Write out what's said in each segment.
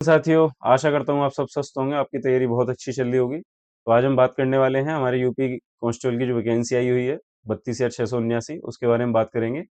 साथियों, आशा करता हूँ आप सब स्वस्थ होंगे, आपकी तैयारी बहुत अच्छी चल रही होगी। तो आज हम बात करने वाले हैं हमारे यूपी कांस्टेबल की जो वैकेंसी आई हुई है 32,679 उसके बारे में बात करेंगे।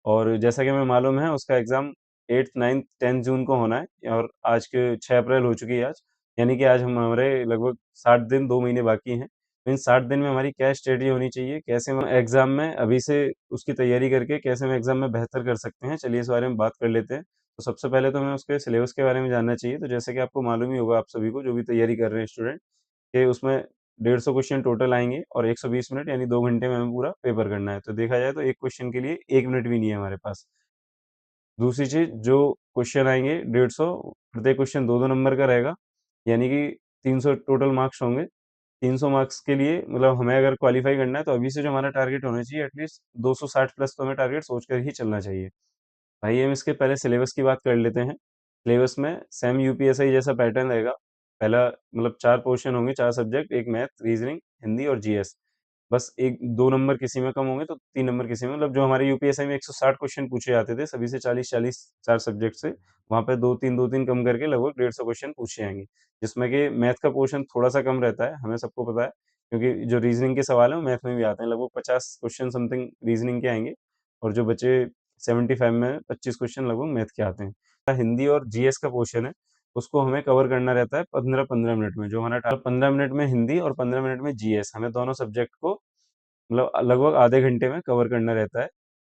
और जैसा कि हमें मालूम है उसका एग्ज़ाम 8th, 9th, 10th जून को होना है और आज के 6 अप्रैल हो चुकी है आज। यानी कि आज हमारे लगभग 60 दिन 2 महीने बाकी हैं। तो इन 60 दिन में हमारी क्या स्ट्रेटजी होनी चाहिए, कैसे हम एग्ज़ाम में अभी से उसकी तैयारी करके कैसे हम एग्ज़ाम में बेहतर कर सकते हैं, चलिए इस बारे में बात कर लेते हैं। तो सबसे पहले तो हमें उसके सिलेबस के बारे में जानना चाहिए। तो जैसे कि आपको मालूम ही होगा आप सभी को जो भी तैयारी कर रहे हैं स्टूडेंट, कि उसमें 150 क्वेश्चन टोटल आएँगे और 120 मिनट यानी 2 घंटे में हमें पूरा पेपर करना है। तो देखा जाए तो एक क्वेश्चन के लिए 1 मिनट भी नहीं है हमारे पास। दूसरी चीज़ जो क्वेश्चन आएँगे 150 प्रत्येक क्वेश्चन 2-2 नंबर का रहेगा, यानी कि 300 टोटल मार्क्स होंगे। 300 मार्क्स के लिए मतलब हमें अगर क्वालीफाई करना है तो अभी से जो हमारा टारगेट होना चाहिए एटलीस्ट 260 प्लस तो हमें टारगेट सोच कर ही चलना चाहिए। आइए हम इसके पहले सिलेबस की बात कर लेते हैं। सिलेबस में सेम यूपीएसआई जैसा पैटर्न रहेगा। पहला मतलब 4 पोर्शन होंगे, 4 सब्जेक्ट, 1 मैथ, रीजनिंग, हिंदी और जीएस। बस 1-2 नंबर किसी में कम होंगे तो 3 नंबर किसी में, मतलब जो हमारे यूपीएसआई में 160 क्वेश्चन पूछे जाते थे, सभी से 40-40 4 सब्जेक्ट से, वहाँ पे 2-3 कम करके लगभग 150 क्वेश्चन पूछे जाएँगे। जिसमें कि मैथ का पोर्शन थोड़ा-सा कम रहता है, हमें सबको पता है, क्योंकि जो रीजनिंग के सवाल हैं वो मैथ में भी आते हैं। लगभग 50 क्वेश्चन समथिंग रीजनिंग के आएँगे और जो बचे 75 में 25 क्वेश्चन लगभग मैथ के आते हैं। हिंदी और जीएस का पोर्शन है, उसको हमें कवर करना रहता है 15-15 मिनट में। जो हमारा 15 मिनट में हिंदी और 15 मिनट में जीएस, हमें दोनों सब्जेक्ट को मतलब लगभग आधे घंटे में कवर करना रहता है।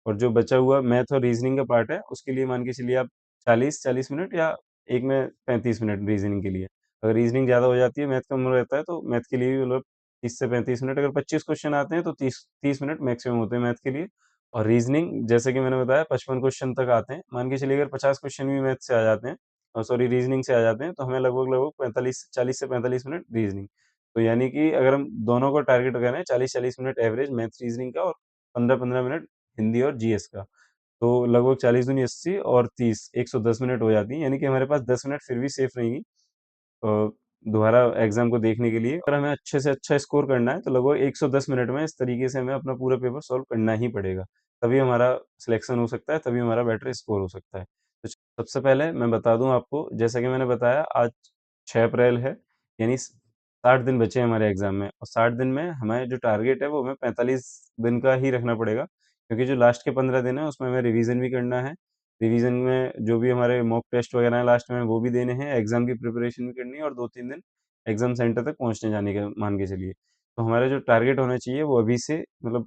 और जो बचा हुआ मैथ और रीजनिंग का पार्ट है, उसके लिए मान के चलिए आप 40-40 मिनट या एक में 35 मिनट रीजनिंग के लिए। अगर रीजनिंग ज़्यादा हो जाती है, मैथ कम रहता है, तो मैथ के लिए भी मतलब 30 से 35 मिनट। अगर 25 क्वेश्चन आते हैं तो 30 मिनट मैक्सिमम होते हैं मैथ के लिए। और रीजनिंग जैसे कि मैंने बताया 55 क्वेश्चन तक आते हैं। मान के चलिए अगर 50 क्वेश्चन भी मैथ से आ जाते हैं, सॉरी रीजनिंग से आ जाते हैं, तो हमें लगभग 45 40 से 45 मिनट रीजनिंग। तो यानी कि अगर हम दोनों को टारगेट करें 40-40 मिनट एवरेज मैथ रीजनिंग का और 15-15 मिनट हिंदी और जीएस का, तो लगभग 40 दूनी 80 और 30 110 मिनट हो जाती हैं। यानी कि हमारे पास 10 मिनट फिर भी सेफ रहेंगी अ, दोबारा एग्ज़ाम को देखने के लिए। अगर हमें अच्छे से अच्छा स्कोर करना है तो लगभग 110 मिनट में इस तरीके से हमें अपना पूरा पेपर सॉल्व करना ही पड़ेगा। तभी हमारा सिलेक्शन हो सकता है, तभी हमारा बेटर स्कोर हो सकता है। तो सबसे पहले मैं बता दूँ आपको, जैसा कि मैंने बताया आज 6 अप्रैल है, यानी 60 दिन बचे हैं हमारे एग्ज़ाम में, और 60 दिन में हमें जो टारगेट है वो हमें 45 दिन का ही रखना पड़ेगा। क्योंकि जो लास्ट के 15 दिन है उसमें हमें रिवीज़न भी करना है। रिवीजन में जो भी हमारे मॉक टेस्ट वगैरह हैं लास्ट में वो भी देने हैं, एग्ज़ाम की प्रिपरेशन भी करनी है और 2-3 दिन एग्ज़ाम सेंटर तक पहुँचने जाने का मान के चलिए। तो हमारा जो टारगेट होना चाहिए वो अभी से मतलब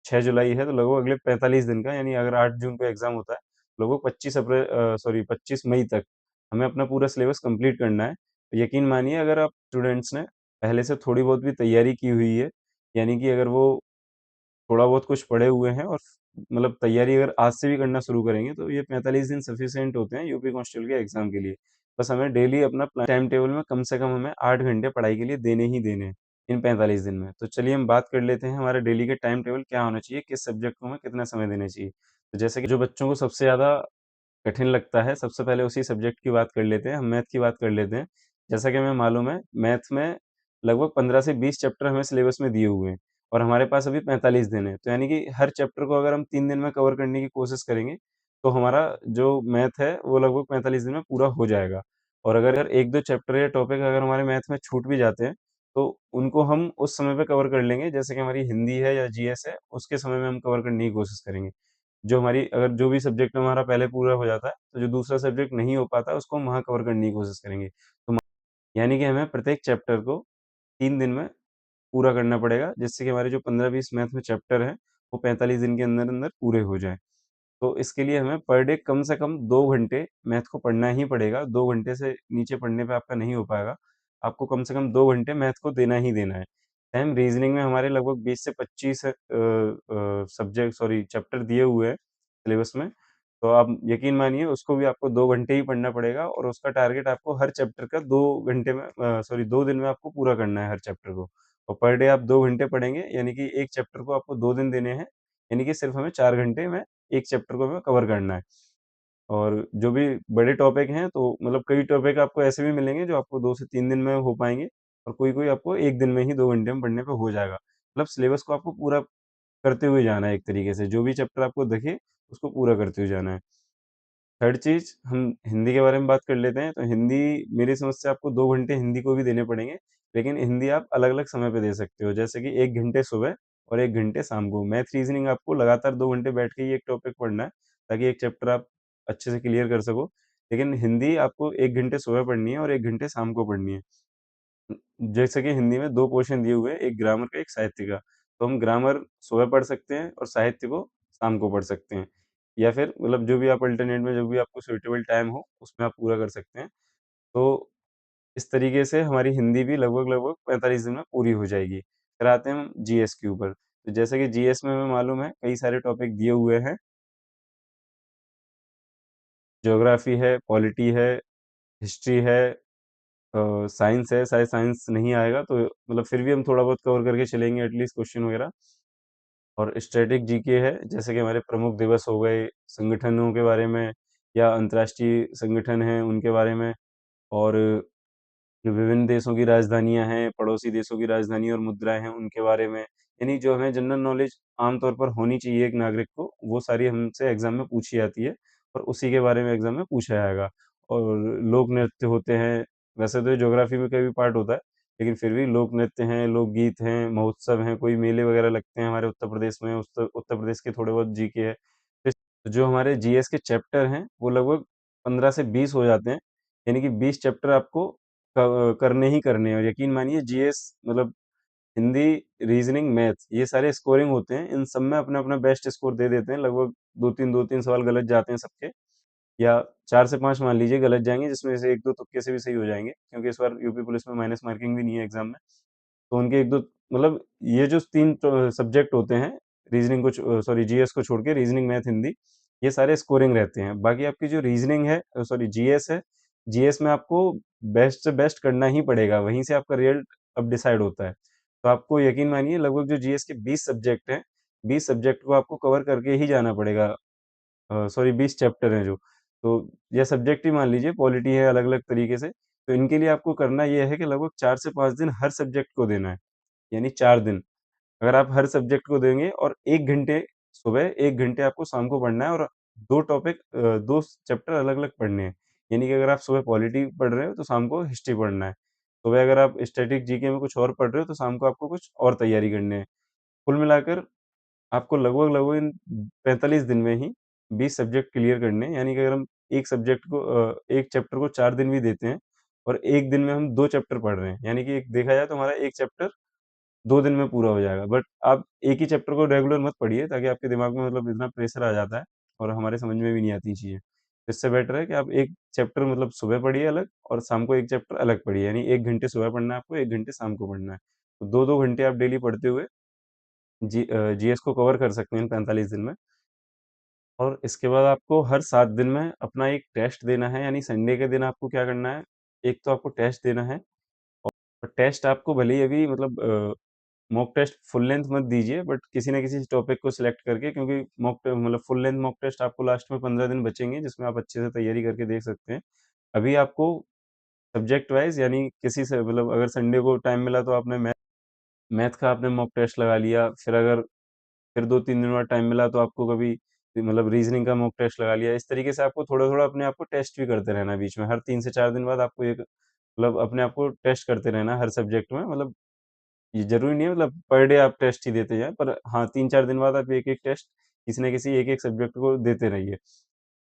6 जुलाई है तो लगभग अगले 45 दिन का, यानी अगर 8 जून को एग्ज़ाम होता है, लगभग 25 मई तक हमें अपना पूरा सिलेबस कंप्लीट करना है। तो यकीन मानिए अगर आप स्टूडेंट्स ने पहले से थोड़ी बहुत भी तैयारी की हुई है, यानी कि अगर वो थोड़ा बहुत कुछ पढ़े हुए हैं और मतलब तैयारी अगर आज से भी करना शुरू करेंगे तो ये 45 दिन सफिशिएंट होते हैं यूपी कांस्टेबल के एग्ज़ाम के लिए। बस हमें डेली अपना टाइम टेबल में कम से कम हमें 8 घंटे पढ़ाई के लिए देने ही देने हैं, इन 45 दिन में। तो चलिए हम बात कर लेते हैं हमारे डेली के टाइम टेबल क्या होना चाहिए, किस सब्जेक्ट को हमें कितना समय देना चाहिए। तो जैसे कि जो बच्चों को सबसे ज़्यादा कठिन लगता है, सबसे पहले उसी सब्जेक्ट की बात कर लेते हैं, हम मैथ की बात कर लेते हैं। जैसा कि हमें मालूम है, मैथ में लगभग 15 से 20 चैप्टर हमें सिलेबस में दिए हुए हैं और हमारे पास अभी 45 दिन है। तो यानी कि हर चैप्टर को अगर हम 3 दिन में कवर करने की कोशिश करेंगे, तो हमारा जो मैथ है, वो लगभग 45 दिन में पूरा हो जाएगा। और अगर 1-2 चैप्टर या टॉपिक अगर हमारे मैथ में छूट भी जाते हैं, तो उनको हम उस समय पे कवर कर लेंगे, जैसे कि हमारी हिंदी है या जीएस है, उसके समय में हम कवर करने की कोशिश करेंगे। जो हमारी अगर जो भी सब्जेक्ट हमारा पहले पूरा हो जाता है, तो जो दूसरा सब्जेक्ट नहीं हो पाता, उसको हम वहाँ कवर करने की कोशिश करेंगे। तो यानी कि हमें प्रत्येक चैप्टर को 3 दिन में पूरा करना पड़ेगा, जिससे कि हमारे जो 15-20 मैथ में चैप्टर हैं, वो 45 दिन के अंदर-अंदर पूरे हो जाएँ। तो इसके लिए हमें पर डे कम से कम 2 घंटे मैथ को पढ़ना ही पड़ेगा, 2 घंटे से नीचे पढ़ने पे आपका नहीं हो पाएगा। आपको कम से कम 2 घंटे मैथ को देना ही देना है। सेम रीज़निंग में हमारे लगभग 20 से 25 सब्जेक्ट सॉरी चैप्टर दिए हुए हैं सिलेबस में, तो आप यकीन मानिए उसको भी आपको 2 घंटे ही पढ़ना पड़ेगा और उसका टारगेट आपको हर चैप्टर का 2 घंटे में 2 दिन में आपको पूरा करना है हर चैप्टर को। और पर डे आप 2 घंटे पढ़ेंगे, यानी कि एक चैप्टर को आपको 2 दिन देने हैं, यानी कि सिर्फ़ हमें 4 घंटे में एक चैप्टर को हमें कवर करना है। और जो भी बड़े टॉपिक हैं तो मतलब कई टॉपिक आपको ऐसे भी मिलेंगे जो आपको 2 से 3 दिन में हो पाएँगे और कोई-कोई आपको 1 दिन में ही 2 घंटे में पढ़ने पे हो जाएगा। मतलब सिलेबस को आपको पूरा करते हुए जाना है एक तरीके से, जो भी चैप्टर आपको दिखे उसको पूरा करते हुए जाना है। थर्ड चीज़ हम हिंदी के बारे में बात कर लेते हैं। तो हिंदी मेरी समझ से आपको 2 घंटे हिंदी को भी देने पड़ेंगे, लेकिन हिंदी आप अलग-अलग समय पे दे सकते हो। जैसे कि 1 घंटे सुबह और 1 घंटे शाम को। मैथ रीज़निंग आपको लगातार 2 घंटे बैठ के ही एक टॉपिक पढ़ना है, ताकि एक चैप्टर आप अच्छे से क्लियर कर सको। लेकिन हिंदी आपको 1 घंटे सुबह पढ़नी है और 1 घंटे शाम को पढ़नी है। जैसे कि हिंदी में 2 पोर्शन दिए हुए हैं, एक ग्रामर का, एक साहित्य का। तो हम ग्रामर सुबह पढ़ सकते हैं और साहित्य को शाम को पढ़ सकते हैं। या फिर मतलब जो भी आप अल्टरनेट में जो भी आपको सूटेबल टाइम हो, उसमें आप पूरा कर सकते हैं। तो इस तरीके से हमारी हिंदी भी लगभग-लगभग 45 दिन में पूरी हो जाएगी। फिर आते हैं हम जीएस के ऊपर। तो जैसे कि जीएस में हमें मालूम है कई सारे टॉपिक दिए हुए हैं। ज्योग्राफी है, पॉलिटी है, हिस्ट्री है, साइंस है, शायद साइंस नहीं आएगा तो मतलब फिर भी हम थोड़ा बहुत कवर करके चलेंगे एटलीस्ट क्वेश्चन वगैरह। और स्टैटिक जीके है, जैसे कि हमारे प्रमुख दिवस हो गए, संगठनों के बारे में या अंतर्राष्ट्रीय संगठन हैं उनके बारे में, और जो विभिन्न देशों की राजधानियाँ हैं, पड़ोसी देशों की राजधानी और मुद्राएँ हैं, उनके बारे में, यानी जो हमें जनरल नॉलेज आम तौर पर होनी चाहिए एक नागरिक को, वो सारी हमसे एग्ज़ाम में पूछी जाती है और उसी के बारे में एग्ज़ाम में पूछा जाएगा। और लोक नृत्य होते हैं, वैसे तो ये ज्योग्राफी में का भी पार्ट होता है, लेकिन फिर भी लोक नृत्य हैं, लोकगीत हैं, महोत्सव हैं, कोई मेले वगैरह लगते हैं हमारे उत्तर प्रदेश में, उत्तर प्रदेश के थोड़े बहुत जीके है। फिर जो हमारे जीएस के चैप्टर हैं, वो लगभग 15 से 20 हो जाते हैं, यानी कि 20 चैप्टर आपको करने ही करने हैं। और यकीन मानिए जीएस मतलब हिंदी, रीजनिंग, मैथ ये सारे स्कोरिंग होते हैं। इन सब में अपना-अपना बेस्ट स्कोर दे देते हैं। लगभग 2-3 सवाल गलत जाते हैं सबके, या 4 से 5 मान लीजिए गलत जाएँगे, जिसमें से 1-2 तुक्के से भी सही हो जाएँगे, क्योंकि इस बार यूपी पुलिस में माइनस मार्किंग भी नहीं है एग्ज़ाम में। तो उनके 1-2 मतलब ये जो 3 सब्जेक्ट होते हैं, रीजनिंग को सॉरी जीएस को छोड़ के, रीजनिंग, मैथ, हिंदी, ये सारे स्कोरिंग रहते हैं। बाकी आपकी जो रीजनिंग है सॉरी जीएस है, जीएस में आपको बेस्ट से बेस्ट करना ही पड़ेगा, वहीं से आपका रिज़ल्ट अब डिसाइड होता है। तो आपको यकीन मानिए लगभग जो जीएस के 20 सब्जेक्ट हैं, 20 सब्जेक्ट को आपको कवर करके ही जाना पड़ेगा। सॉरी 20 चैप्टर हैं जो। तो या सब्जेक्ट ही मान लीजिए, पॉलिटी है अलग-अलग तरीके से। तो इनके लिए आपको करना ये है कि लगभग 4 से 5 दिन हर सब्जेक्ट को देना है, यानी 4 दिन। अगर आप हर सब्जेक्ट को देंगे और 1 घंटे सुबह, 1 घंटे आपको शाम को पढ़ना है, और 2 टॉपिक 2 चैप्टर अलग-अलग पढ़ने हैं। यानी कि अगर आप सुबह पॉलिटी पढ़ रहे हो, तो शाम को हिस्ट्री पढ़ना है। सुबह अगर आप स्टैटिक जीके में कुछ और पढ़ रहे हो, तो शाम को आपको कुछ और तैयारी करनी है। कुल मिलाकर आपको लगभग-लगभग इन 45 दिन में ही 20 सब्जेक्ट क्लियर करने हैं। यानी कि अगर हम एक सब्जेक्ट को एक चैप्टर को 4 दिन भी देते हैं और 1 दिन में हम 2 चैप्टर पढ़ रहे हैं, यानी कि एक देखा जाए तो हमारा 1 चैप्टर 2 दिन में पूरा हो जाएगा। बट आप एक ही चैप्टर को रेगुलर मत पढ़िए, ताकि आपके दिमाग में मतलब इतना प्रेशर आ जाता है और हमारे समझ में भी नहीं आती चीज़ें। इससे बेटर है कि आप एक चैप्टर मतलब सुबह पढ़िए अलग, और शाम को एक चैप्टर अलग पढ़िए, यानी 1 घंटे सुबह पढ़ना है आपको, 1 घंटे शाम को पढ़ना है। तो 2-2 घंटे आप डेली पढ़ते हुए जीएस को कवर कर सकते हैं इन 45 दिन में। और इसके बाद आपको हर 7 दिन में अपना एक टेस्ट देना है, यानी संडे के दिन आपको क्या करना है, एक तो आपको टेस्ट देना है। और टेस्ट आपको भले ही अभी मतलब मॉक टेस्ट फुल लेंथ मत दीजिए, बट किसी न किसी टॉपिक को सिलेक्ट करके, क्योंकि मतलब फुल लेंथ मॉक टेस्ट आपको लास्ट में 15 दिन बचेंगे, जिसमें आप अच्छे से तैयारी करके देख सकते हैं। अभी आपको सब्जेक्ट वाइज़, यानी किसी से मतलब अगर संडे को टाइम मिला तो आपने मैथ का आपने मॉक टेस्ट लगा लिया, फिर अगर फिर 2-3 दिन बाद टाइम मिला तो आपको कभी मतलब रीज़निंग का मॉक टेस्ट लगा लिया। इस तरीके से आपको थोड़ा-थोड़ा अपने आप को टेस्ट भी करते रहना है बीच में। हर 3 से 4 दिन बाद आपको एक मतलब अपने आप को टेस्ट करते रहना है हर सब्जेक्ट में। मतलब ये ज़रूरी नहीं है मतलब पर डे आप टेस्ट ही देते जाएँ, पर हाँ, 3-4 दिन बाद आप एक-एक टेस्ट किसी न किसी एक-एक सब्जेक्ट को देते रहिए।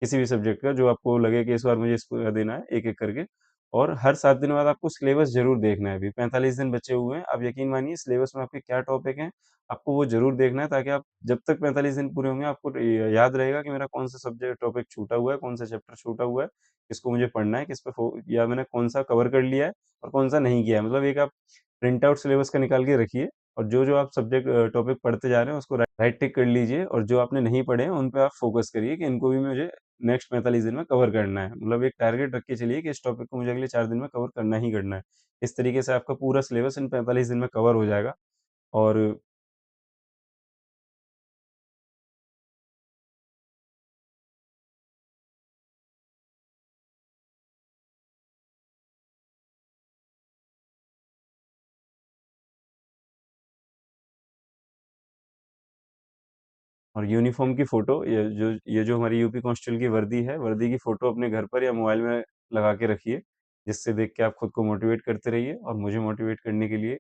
किसी भी सब्जेक्ट का जो आपको लगे कि इस बार मुझे इसको देना है, एक-एक करके। और हर 7 दिन बाद आपको सिलेबस ज़रूर देखना है। अभी 45 दिन बचे हुए हैं, आप यकीन मानिए सिलेबस में आपके क्या टॉपिक हैं, आपको वो ज़रूर देखना है, ताकि आप जब तक 45 दिन पूरे होंगे, आपको याद रहेगा कि मेरा कौन-सा सब्जेक्ट टॉपिक छूटा हुआ है, कौन-सा चैप्टर छूटा हुआ है, किसको मुझे पढ़ना है, किस पे या मैंने कौन-सा कवर कर लिया है और कौन-सा नहीं किया है। मतलब एक आप प्रिंट आउट सिलेबस का निकाल के रखिए, और जो-जो आप सब्जेक्ट टॉपिक पढ़ते जा रहे हैं, उसको राइट टिक कर लीजिए, और जो आपने नहीं पढ़े हैं, उन पे आप फ़ोकस करिए कि इनको भी मुझे नेक्स्ट 45 दिन में कवर करना है। मतलब एक टारगेट रख के चलिए कि इस टॉपिक को मुझे अगले 4 दिन में कवर करना ही करना है। इस तरीके से आपका पूरा सिलेबस इन 45 दिन में कवर हो जाएगा। और और यूनिफ़ॉर्म की फ़ोटो ये जो हमारी यूपी कांस्टेबल की वर्दी है, वर्दी की फ़ोटो अपने घर पर या मोबाइल में लगा के रखिए, जिससे देख के आप खुद को मोटिवेट करते रहिए और मुझे मोटिवेट करने के लिए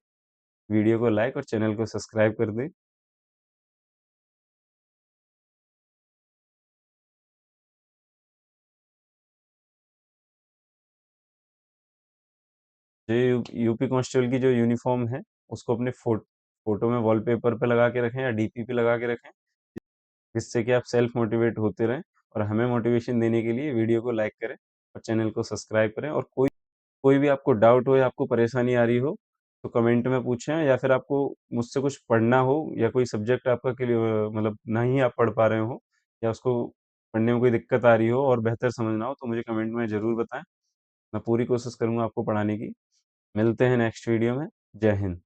वीडियो को लाइक और चैनल को सब्सक्राइब कर दें। जो यूपी कांस्टेबल की जो यूनिफ़ॉर्म है, उसको अपने फ़ोटो में वॉलपेपर पे लगा के रखें या डीपी पे लगा के रखें, जिससे कि आप सेल्फ मोटिवेट होते रहें और हमें मोटिवेशन देने के लिए वीडियो को लाइक करें और चैनल को सब्सक्राइब करें और कोई कोई भी आपको डाउट हो या आपको परेशानी आ रही हो, तो कमेंट में पूछें या फिर आपको मुझसे कुछ पढ़ना हो या कोई सब्जेक्ट आपका मतलब नहीं आप पढ़ पा रहे हो या उसको पढ़ने में कोई दिक्कत आ रही हो और बेहतर समझना हो, तो मुझे कमेंट में ज़रूर बताएँ। मैं पूरी कोशिश करूँगा आपको पढ़ाने की। मिलते हैं नेक्स्ट वीडियो में। जय हिंद।